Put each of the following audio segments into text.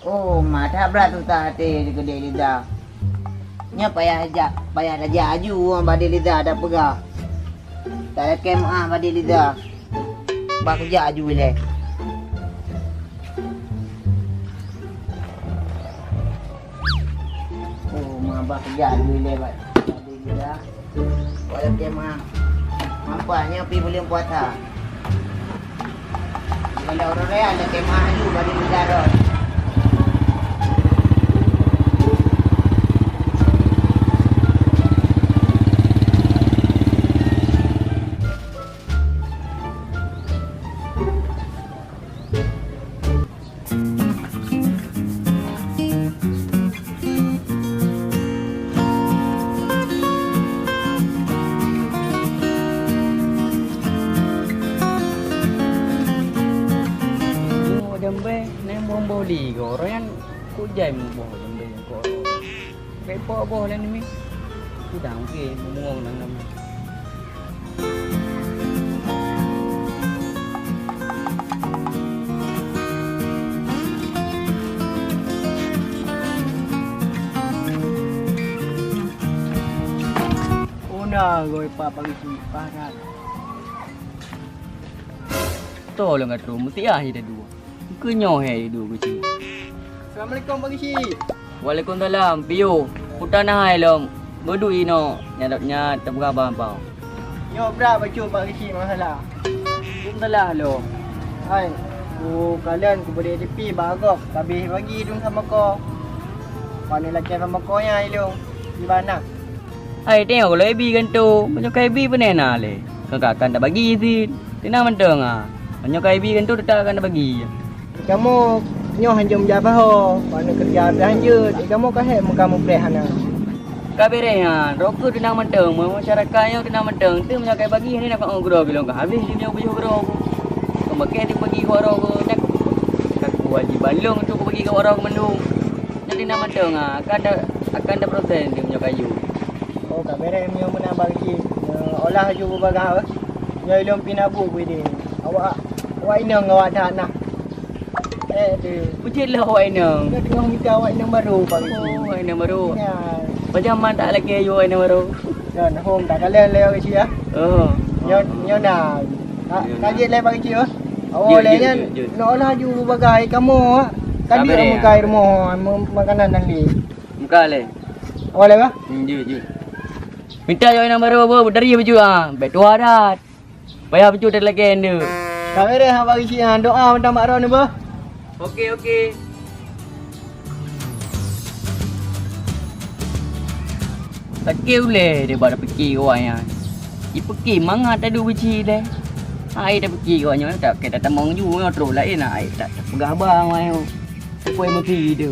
Oh, mata berat tu tak hati di kedai lidah. Nya payah dah jaju orang badi lidah dah pegah. Tak ada kemah badi lidah. Bak kerja aju le. Oh, bak kerja aju le badi lidah. Wala kemah. Mampaknya pi boleh buat ha. Kalau orang raya ada kemah aju badi lidah dah. Jambe nang bomboli ko royan ku jai mu boh jambe ko kai po boh len mi ku dang ke muong nang nam una goi pa pagi parat to lang at rum ti ahi dah dua Kenyo hai dua kucing. Assalamualaikum Pak Gizi. Waalaikumsalam. Piyo. Putan hai lom. Bedu ino. Nyadapnya terberabang pau. Nyo berapa baju Pak Gizi masalah? Waalaikumsalam lo. Hai. Kalian ku boleh tepi bagok. Habis bagi dong sama ko. Pani laki sama ko nya ilung. Di mana? Hai tengok kalau ebi kan tu. Macam kai ebi pun enak le. Kakak kan dah bagi sih. Tina menteng ah. Macam kai ebi kan tu tak akan dah bagi. Kamu nyo hanjum jabah ho. Pani kerja berlanjut. Kamu kahe kamu prehana. Kaberehan, rokok tina menteng, masyarakatnya tina menteng. Tu macam kai bagi ni nak kau gro bilang habis dia punya gro. Kau makan dia bagi kau rokok nak kewajiban long tu kau bagi kau rokok mendung. Jadi tina menteng ah akan ada proses dia punya kayu. Oh kabere nyo mana bagi. Olah ju bagah. Nyo ilung pinabu ku ini. Awak ini ngawak dah nak. Pucit lah awak ini. Dia tengah minta awak ini baru Pak Gizi. Oh, ini baru. Ya. Macam mana tak lagi ayu ini baru. Dan home tak kalian leo Gizi ya. Oh. Nyo na. Kaji le Pak Gizi ya. Jut, Awak le jut, kan. jut. Nak olah ju bagai kamu. Tadi Sabar, kamu ya. kai rumah makanan nanti. Muka le. Awak le ba? Jut. Minta yang baru apa dari baju ah. Betul adat. Payah baju dah lagi ni. Kamera ha Pak Gizi doa minta mak ron ba. Okey. Sakit boleh dia pada pergi orang yang. Dia pergi manga tak ada biji dah. Air dah pergi orang yang tak kita tamang juga terus lain air tak pegah bang mai. Apa yang mesti dia.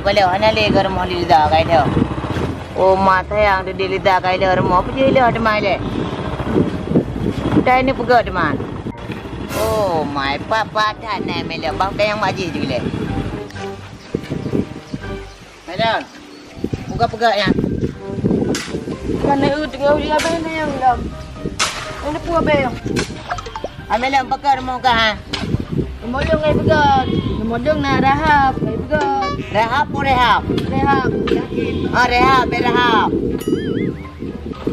Kepala mana le gar mo lidah kai dah. Oh mata yang di lidah kai dah mo apa je le demai le. Dai ni pegak deman. Oh my papa tan ne me le bang yang maji je le. Adan. Buka pegak yang. Kan tengah dia ben yang lam. Ini pu be. Amela pegak mo ka ha. Modong ai pegat. Modong na rahap ai pegat. Rehab po rehab. Rehap. Ah rehab.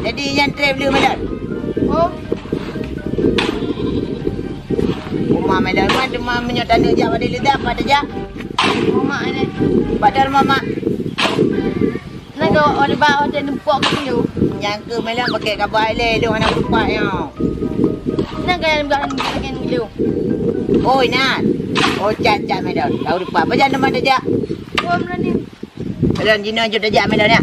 Jadi yang travel medan. Oh, Rumah medan mana menyotan dia pada lidah pada ja. mama ini. Padahal mama Nak kau ada bawa ada nempok ke tu. yang ke medan pakai kabar le lu anak lupa ya. Nak kau belakang belakang dulu. Oh inat. Oh cat medan. Tahu lupa apa jangan mana ja. Oh, mana ni? Medan jina je dah medan ya.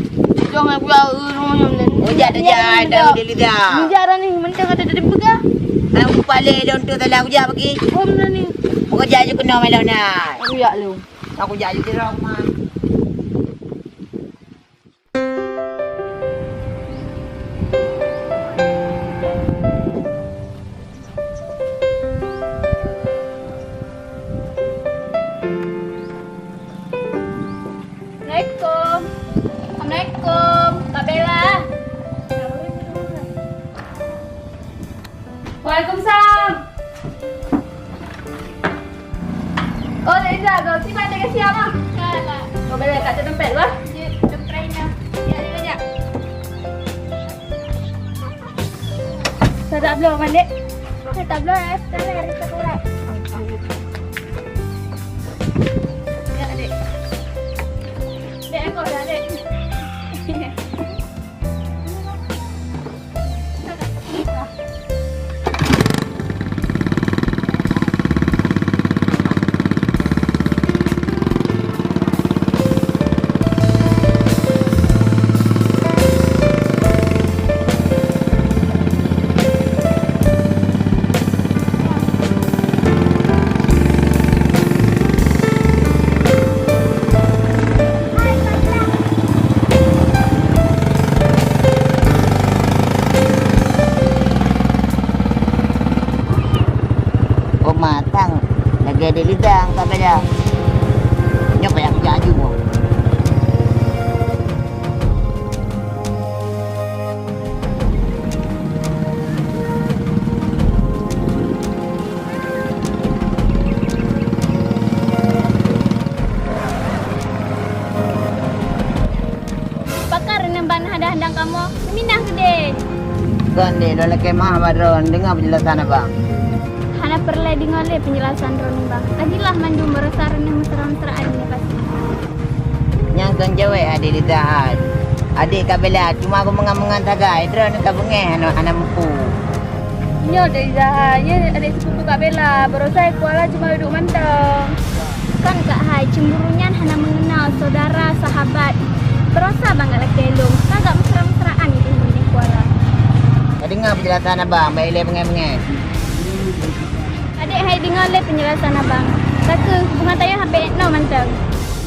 Jangan pula rumah yang lain. Oh ja dah dah di lidah. Ni jarang ni, mentang ada di pegang. Anak lupa le don tu telah aku ja pergi. Oh, mana ni? Bekerja je kena medan nak. Aku ya lu. Aku ja je di rumah. tablo man dek. Tablo dari sekolah. Ya dek. Dek aku dah dek. Oh matang. Lagi ada lidang tak beda. Nyoba yang jaju mo. Bakar yang ban hadang kamu. Minah gede. Kan deh dalam kemah baron dengar penjelasan abang. Hana perlu dengar penjelasan Roni bang. Adilah mandu merasa renang mesra-mesraan ini pasti. Yang kan jawab adik lidah. Adik kabela cuma aku mengang-mengang tagai. Drone ka bengeh anak muku. Nyo dari Zaha, ya ada sepupu Kak Bella. Baru saya kuala cuma duduk manteng. Kan Kak Hai, cemburunya hana mengenal saudara, sahabat. Berasa banget lagi elong. Kagak mesra-mesraan itu di kuala. Kau dengar penjelasan abang. Baik le bengeh-bengeh. Adik Hai dengar le penjelasan abang. Kata hubungan tayo HP no manteng.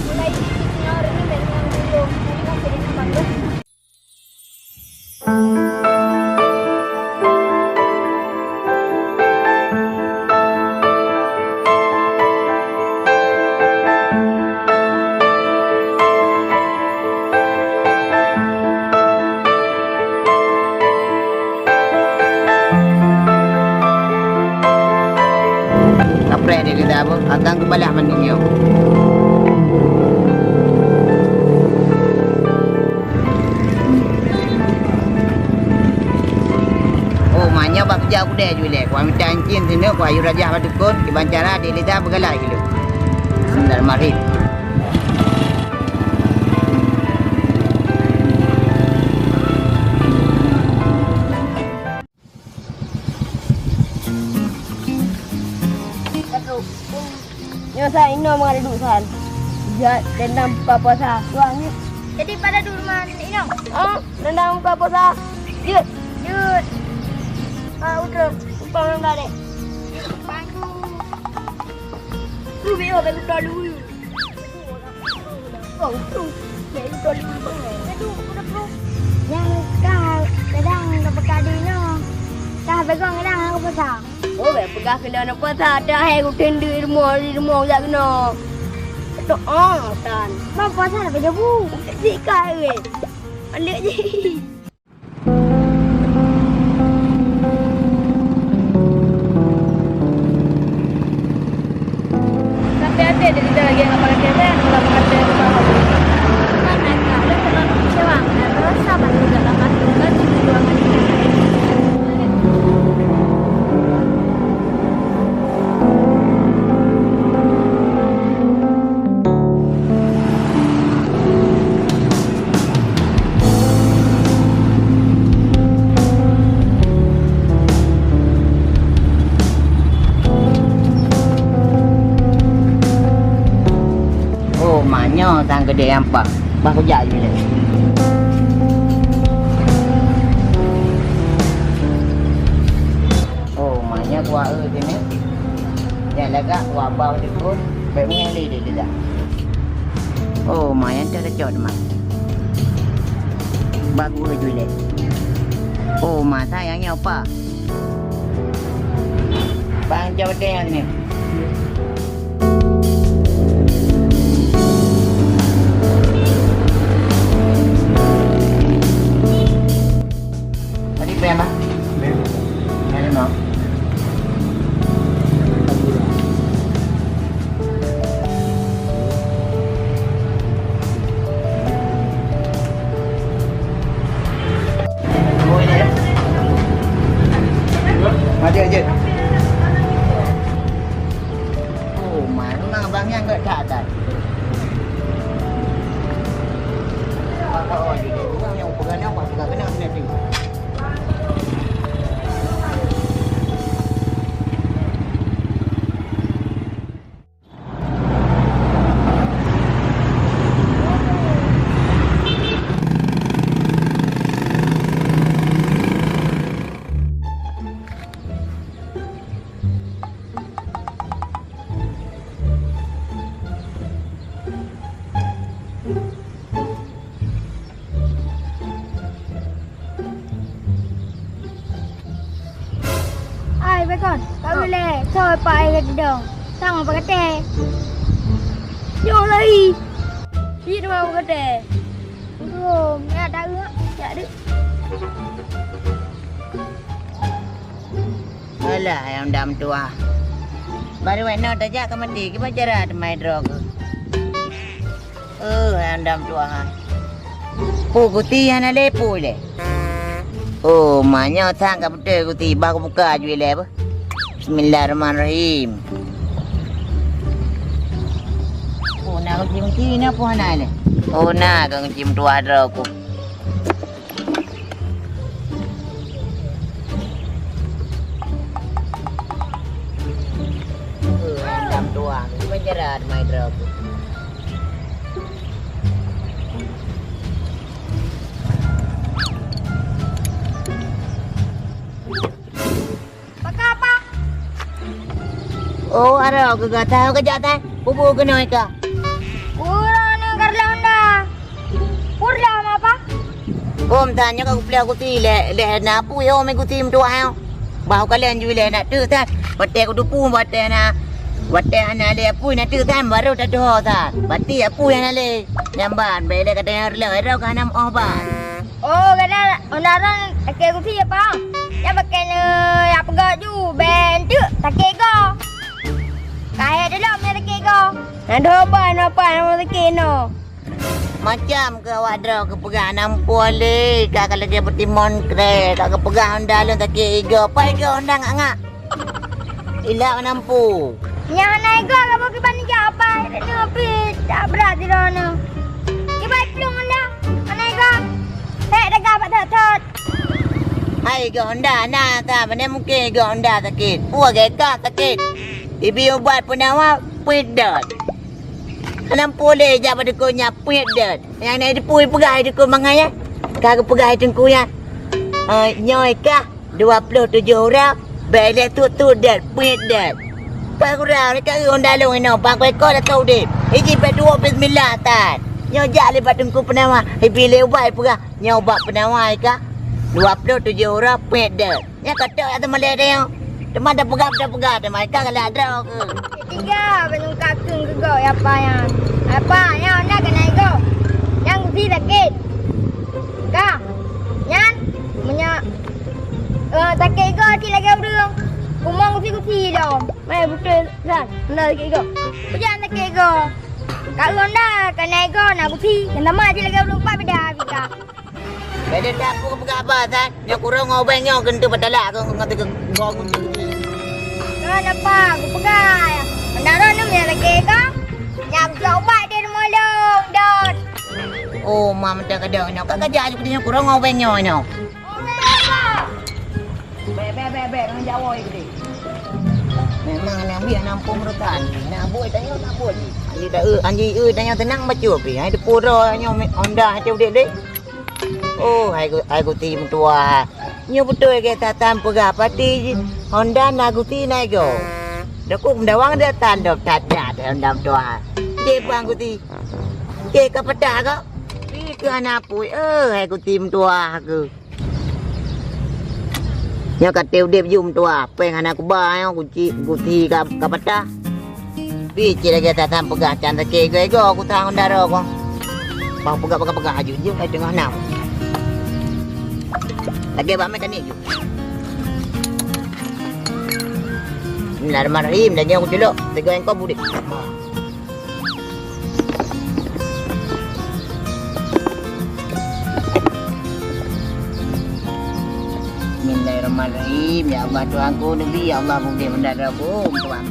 Mulai dikitnya orang ni dari yang dulu. Jadi kan jadi nampak tu. Apa adik lidah apa? Agang ke balik mandinya. Oh, maknya bak kerja aku dah jual. Kau minta encin sini, kau ayu raja badukun, di bancara adik lidah bergelar gitu. Sendal marit. Nyo saya ino mga redusan. Jat dendam buka puasa. Tuangnya. Jadi pada dulu man ino. Oh, dendam buka puasa. Jut. Jut. Udah. Umpang nang dek. Pandu. Tu biar belu dulu. Oh, tu. Belu dulu bang. Aduh, udah bro. Yang kau kadang dapat kadino. Kah pegang kadang aku pasang. Oh, pegang kena nak puasa. Dah hai aku tender di rumah jak kena. Tok tan. Mau puasa nak kerja bu. Sikai we. Alik je. Tapi ada jadi lagi yang apa lagi saya kalau mengata rumah aku. Mana kau dah terlalu kecewa. Rasa bantu dalam hati kan di ruangan ini. Oh, maknya tang gede yang pak. Bah kerja je ni. Oh, maknya kuah sini. Yang lega kuah bawah dikun. Baik mengali dia dah. Oh, maknya terkejut mak. Bagus je ni. Oh, mak sayangnya apa? Bang jawab dia yang ni. Berapa? Ada no. orang yang pegang apa pegang kena nanti. Aiไปก่อนไปเลยซอยไปกันเดิมสั่งปากกาเตโยเลยพี่ทำไมปากกาเตโอ้แม่ได้เอื้ออย่าดื้อ Alah yang dam tua. Baru enak aja ke mandi ke bacara mai drog. Yang dam tua. Pu kuti ana le pu le. Oh, manya thang ka betul kuti ba ko buka ju le ba. Bismillahirrahmanirrahim. Oh, na ko jim na pu ana le. Oh, na ka jim tua drog ko. Tua, bacara mai drog. Pakai apa? Oh, ada ke gata ke jata? Bubu ke noi ka? Kurang kerja anda. Kurang apa? Om tanya ka kupla ku ti le na pu yo me ku tim tua ha. Bau kalian ju le nak tu tan. Pate ku tu pu pate na. Pate ana le pu na tu tan baru ta do ta. Pati pu ana le. Nyamban be le ka dengar le ro ka nam obat. Oh, kena orang tak ku siapa apa? Yang pakai yang pegang ju ben tu tak kego. Kaya dulu me tak kego. Ada apa nama tak keno. Macam ke wadro ke pegang nampu le. Ka kalau dia bertimon kre. Ka ke pegang dalam tak kego. Pai ke undang ngak. Ilak nampu. Yang naik go apa kita ni apa? Ini api tak berat di sana. Kita pelung anda. Naik go. Dah dapat tak? Hai ke Honda na ta mana mungkin ke Honda sakit. Puak ke ka sakit. Ibi ubat penawa pedat. Alam pole ja pada ko nya pedat. Yang ni dipui pegai di ko mangaya. Ka ke pegai tengku ya. Nyoi ka 27 orang. Bele tu dat pedat. Pak kurang ni ka Honda long ino. Pak ko dah tahu deh. Iji berdua bismillah tan. Nyoi ja lebat tengku penawa. Ibi le ubat pegai. Nyoi ubat penawa ka. 27 orang pedat. Ya kata atau malai dia. Teman dah pegang teman kan kalau ada ke. Tiga benung kakung ke go apa yang? Apa yang nak kena go? Yang si sakit. Ka. Yan. Punya sakit go si lagi urang. Kumang si dong. Mai betul san. Benar sakit go. Jangan sakit go. Kalau anda kena go nak si. Nama si lagi urang 4 beda ka. Beda tak aku pegang apa san? Yang kurang ngobeng yang kentu padala aku ngati ke bangun. Kenapa? Aku pegang. Mendarat ni punya lagi ka? Yang coba dia molong dot. Oh, mam tak ada nyok. Kak kerja juga dia kurang ngobeng nyok nyok. Be dengan Jawa itu. Memang nak biar nampung rotan. Nak buat tanya tak buat. Anji tanya tenang baca pi. Hai de pura nyok Honda tu dek. Oh, hai ku tim tua. Nyo betul ke tatan pega pati Honda naguti naik go. Daku mendawang dia tandop tadat Honda tua. Ke bang guti. Ke kapata ko. Pi ke anapui hai ku tim tua aku. Nyo katiu dep yum tua, peng anak ku ba yo guti kapata. Pi cira ke tatan pega canda ke go ku tang Honda ro ko. Bang pega aju je ai tengah nam. Lagi apa mekanik tu? Bismillahirrahmanirrahim. Lagi aku celok. Tengok yang kau budik. Bismillahirrahmanirrahim. Ya Allah Tuhanku Nabi. Ya Allah budi mendadak aku. Tuhan.